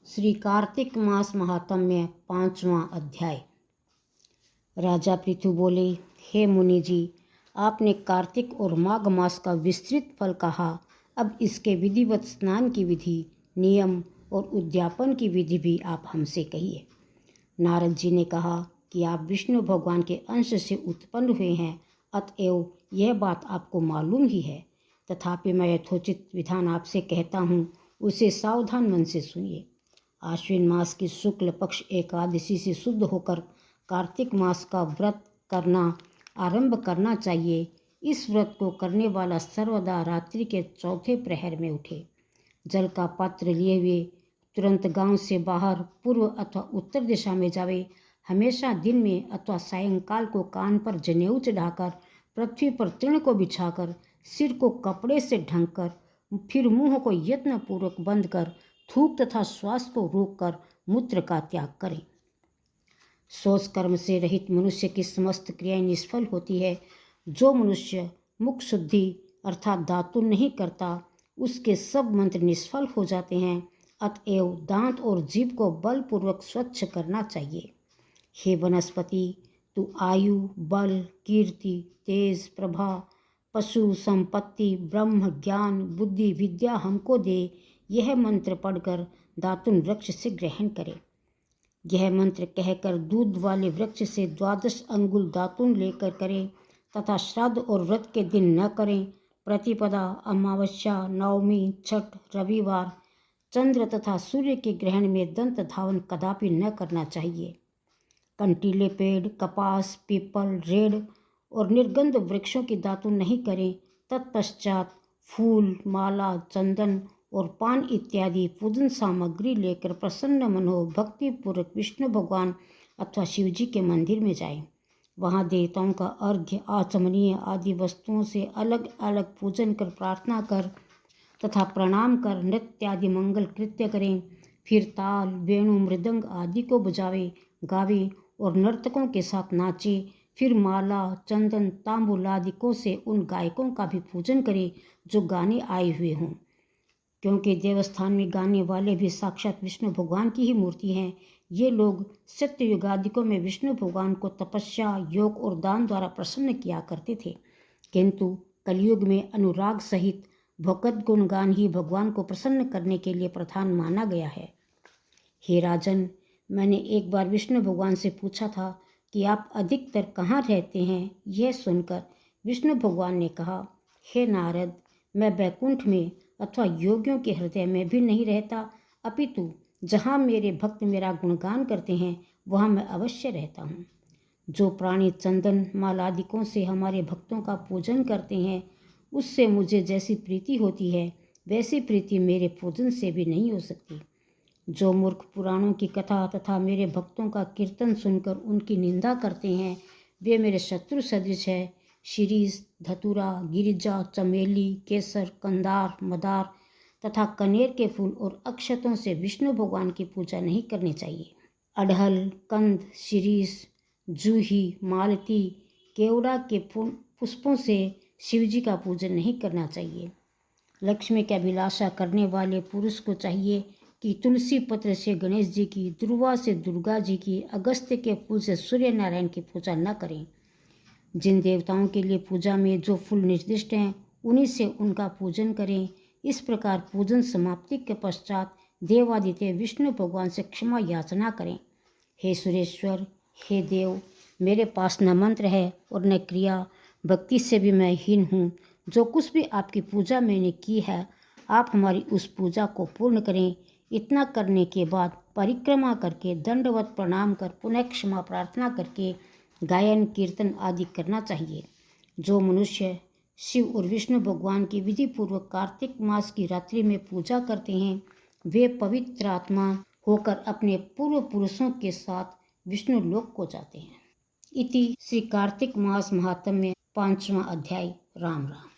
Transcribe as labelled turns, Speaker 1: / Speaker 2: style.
Speaker 1: श्री कार्तिक मास महात्म्य 5वां अध्याय। राजा पृथु बोले, हे मुनि जी, आपने कार्तिक और माघ मास का विस्तृत फल कहा। अब इसके विधिवत स्नान की विधि, नियम और उद्यापन की विधि भी आप हमसे कहिए। नारद जी ने कहा कि आप विष्णु भगवान के अंश से उत्पन्न हुए हैं, अतएव यह बात आपको मालूम ही है। तथापि मैं यथोचित विधान आपसे कहता हूँ, उसे सावधान मन से सुनिए। आश्विन मास की शुक्ल पक्ष एकादशी से शुद्ध होकर कार्तिक मास का व्रत करना आरंभ करना चाहिए। इस व्रत को करने वाला सर्वदा रात्रि के चौथे प्रहर में उठे, जल का पात्र लिए हुए तुरंत गांव से बाहर पूर्व अथवा उत्तर दिशा में जावे। हमेशा दिन में अथवा सायंकाल को कान पर जनेऊ चढ़ाकर, पृथ्वी पर तृण को बिछाकर, सिर को कपड़े से ढककर, फिर मुंह को यत्नपूर्वक बंद कर, थूक तथा श्वास को रोककर मूत्र का त्याग करें। शौच कर्म से रहित मनुष्य की समस्त क्रियाएं निष्फल होती है। जो मनुष्य मुख शुद्धि अर्थात दातुन नहीं करता, उसके सब मंत्र निष्फल हो जाते हैं। अतएव दांत और जीभ को बलपूर्वक स्वच्छ करना चाहिए। हे वनस्पति, तू आयु, बल, कीर्ति, तेज, प्रभा, पशु, संपत्ति, ब्रह्म, ज्ञान, बुद्धि, विद्या हमको दे। यह मंत्र पढ़कर दातुन वृक्ष से ग्रहण करें। यह मंत्र कहकर दूध वाले वृक्ष से 12 अंगुल दातुन लेकर करें तथा श्राद्ध और व्रत के दिन न करें। प्रतिपदा, अमावस्या, नवमी, छठ, रविवार, चंद्र तथा सूर्य के ग्रहण में दंत धावन कदापि न करना चाहिए। कंटीले पेड़, कपास, पीपल, रेड़ और निर्गंध वृक्षों की दातुन नहीं करें। तत्पश्चात फूल, माला, चंदन और पान इत्यादि पूजन सामग्री लेकर प्रसन्न मन हो भक्तिपूर्वक विष्णु भगवान अथवा शिव जी के मंदिर में जाएं। वहां देवताओं का अर्घ्य, आचमनीय आदि वस्तुओं से अलग अलग पूजन कर, प्रार्थना कर तथा प्रणाम कर नृत्य आदि मंगल कृत्य करें। फिर ताल, वेणु, मृदंग आदि को बजावे, गावे और नर्तकों के साथ नाचे। फिर माला, चंदन, तांबुल आदिकों से उन गायकों का भी पूजन करें जो गाने आए हुए हों, क्योंकि देवस्थान में गाने वाले भी साक्षात विष्णु भगवान की ही मूर्ति हैं। ये लोग सत्य युगादिकों में विष्णु भगवान को तपस्या, योग और दान द्वारा प्रसन्न किया करते थे, किंतु कलयुग में अनुराग सहित भगवत गुणगान ही भगवान को प्रसन्न करने के लिए प्रधान माना गया है। हे राजन, मैंने एक बार विष्णु भगवान से पूछा था कि आप अधिकतर कहाँ रहते हैं। यह सुनकर विष्णु भगवान ने कहा, हे नारद, मैं वैकुंठ में अथवा योगियों के हृदय में भी नहीं रहता, अपितु जहाँ मेरे भक्त मेरा गुणगान करते हैं वहाँ मैं अवश्य रहता हूँ। जो प्राणी चंदन मालादिकों से हमारे भक्तों का पूजन करते हैं, उससे मुझे जैसी प्रीति होती है, वैसी प्रीति मेरे पूजन से भी नहीं हो सकती। जो मूर्ख पुराणों की कथा तथा मेरे भक्तों का कीर्तन सुनकर उनकी निंदा करते हैं, वे मेरे शत्रु सदृश है। शिरीष, धतूरा, गिरिजा, चमेली, केसर, कंदार, मदार तथा कनेर के फूल और अक्षतों से विष्णु भगवान की पूजा नहीं करनी चाहिए। अड़हल, कंद, शिरीष, जूही, मालती, केवड़ा के पुष्पों से शिव जी का पूजन नहीं करना चाहिए। लक्ष्मी की अभिलाषा करने वाले पुरुष को चाहिए कि तुलसी पत्र से गणेश जी की, दुर्वा से दुर्गा जी की, अगस्त्य के फूल से सूर्य नारायण की पूजा न करें। जिन देवताओं के लिए पूजा में जो फूल निर्दिष्ट हैं, उन्हीं से उनका पूजन करें। इस प्रकार पूजन समाप्ति के पश्चात देवादिदेव विष्णु भगवान से क्षमा याचना करें। हे सुरेश्वर, हे देव, मेरे पास न मंत्र है और न क्रिया, भक्ति से भी मैं हीन हूँ। जो कुछ भी आपकी पूजा मैंने की है, आप हमारी उस पूजा को पूर्ण करें। इतना करने के बाद परिक्रमा करके दंडवत प्रणाम कर पुनः क्षमा प्रार्थना करके गायन, कीर्तन आदि करना चाहिए। जो मनुष्य शिव और विष्णु भगवान की विधि पूर्वक कार्तिक मास की रात्रि में पूजा करते हैं, वे पवित्र आत्मा होकर अपने पूर्व पुरुषों के साथ विष्णु लोक को जाते हैं। इति श्री कार्तिक मास महात्म्य 5वां अध्याय। राम राम।